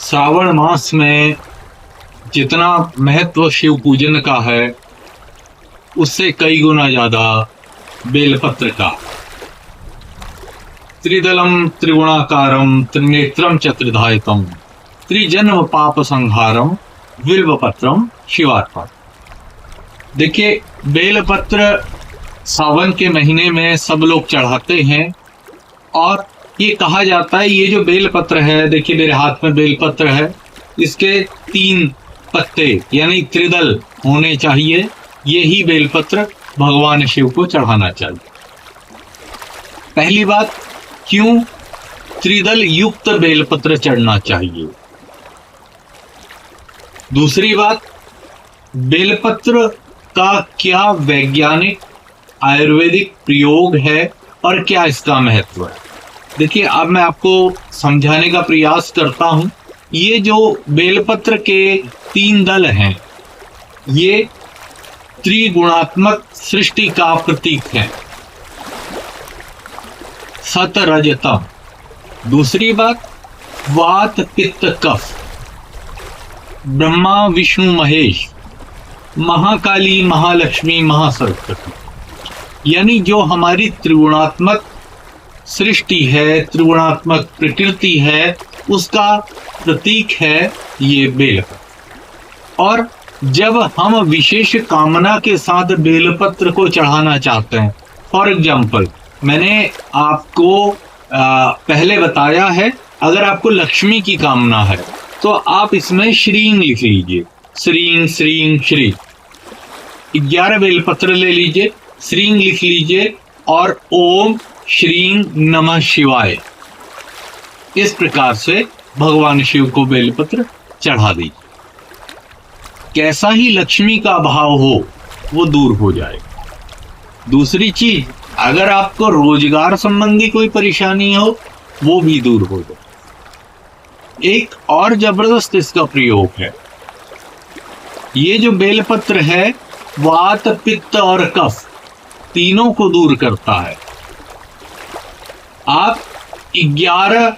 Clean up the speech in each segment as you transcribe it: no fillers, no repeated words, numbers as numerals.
श्रावण मास में जितना महत्व शिव पूजन का है उससे कई गुना ज्यादा बेलपत्र का। त्रिदलम त्रिगुणाकारम त्रिनेत्रम च त्रिधायतम त्रिजन्म पाप संहारम बिल्वपत्रम शिवार्पण। देखिए, बेलपत्र सावन के महीने में सब लोग चढ़ाते हैं और ये कहा जाता है, ये जो बेलपत्र है, देखिए मेरे हाथ में बेलपत्र है, इसके 3 पत्ते यानी त्रिदल होने चाहिए। यही बेलपत्र भगवान शिव को चढ़ाना चाहिए। पहली बात, क्यों त्रिदल युक्त बेलपत्र चढ़ना चाहिए। दूसरी बात, बेलपत्र का क्या वैज्ञानिक आयुर्वेदिक प्रयोग है और क्या इसका महत्व है। देखिए, अब मैं आपको समझाने का प्रयास करता हूं। ये जो बेलपत्र के 3 दल हैं, ये त्रिगुणात्मक सृष्टि का प्रतीक है, सत रजतम। दूसरी बात, वात पित्त कफ, ब्रह्मा विष्णु महेश, महाकाली महालक्ष्मी महासरस्वती, यानी जो हमारी त्रिगुणात्मक सृष्टि है, त्रिगुणात्मक प्रकृति है, उसका प्रतीक है ये बेलपत्र। और जब हम विशेष कामना के साथ बेलपत्र को चढ़ाना चाहते हैं, फॉर एग्जाम्पल मैंने आपको पहले बताया है, अगर आपको लक्ष्मी की कामना है तो आप इसमें श्रींग लिख लीजिए, श्रींग श्रींग श्री। 11 बेलपत्र ले लीजिए, श्रींग लिख लीजिए और ओम श्रीं नमः शिवाय, इस प्रकार से भगवान शिव को बेलपत्र चढ़ा दीजिए। कैसा ही लक्ष्मी का भाव हो वो दूर हो जाएगा। दूसरी चीज, अगर आपको रोजगार संबंधी कोई परेशानी हो वो भी दूर हो जाए। एक और जबरदस्त इसका प्रयोग है, ये जो बेलपत्र है वात पित्त और कफ तीनों को दूर करता है। आप 11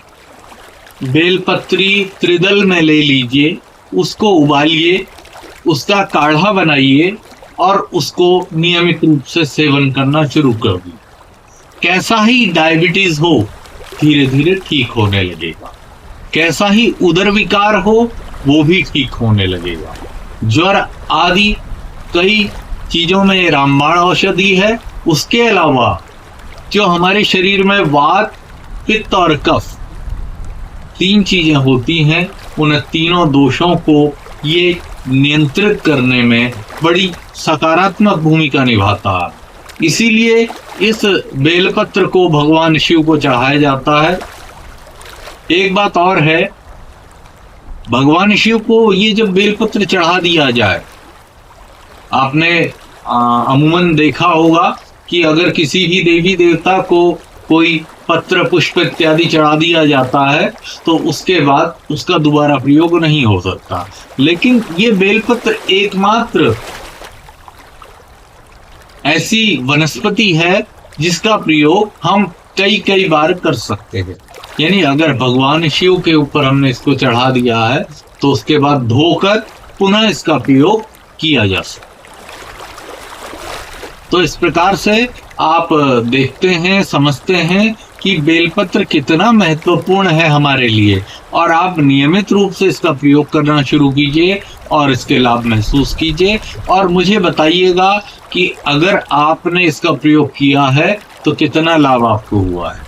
बेलपत्री त्रिदल में ले लीजिए, उसको उबालिए, उसका काढ़ा बनाइए और उसको नियमित रूप से सेवन करना शुरू कर दीजिए। कैसा ही डायबिटीज हो धीरे धीरे ठीक होने लगेगा, कैसा ही उदर विकार हो वो भी ठीक होने लगेगा। ज्वर आदि कई चीजों में रामबाण औषधि है। उसके अलावा जो हमारे शरीर में वात पित्त और कफ 3 चीजें होती हैं, उन तीनों दोषों को ये नियंत्रित करने में बड़ी सकारात्मक भूमिका निभाता है। इसीलिए इस बेलपत्र को भगवान शिव को चढ़ाया जाता है। एक बात और है, भगवान शिव को ये जब बेलपत्र चढ़ा दिया जाए, आपने अमूमन देखा होगा कि अगर किसी भी देवी देवता को कोई पत्र पुष्प इत्यादि चढ़ा दिया जाता है तो उसके बाद उसका दोबारा प्रयोग नहीं हो सकता। लेकिन ये बेलपत्र एकमात्र ऐसी वनस्पति है जिसका प्रयोग हम कई बार कर सकते हैं। यानी अगर भगवान शिव के ऊपर हमने इसको चढ़ा दिया है तो उसके बाद धोकर पुनः इसका प्रयोग किया जा सकता। तो इस प्रकार से आप देखते हैं, समझते हैं कि बेलपत्र कितना महत्वपूर्ण है हमारे लिए, और आप नियमित रूप से इसका प्रयोग करना शुरू कीजिए और इसके लाभ महसूस कीजिए और मुझे बताइएगा कि अगर आपने इसका प्रयोग किया है तो कितना लाभ आपको हुआ है।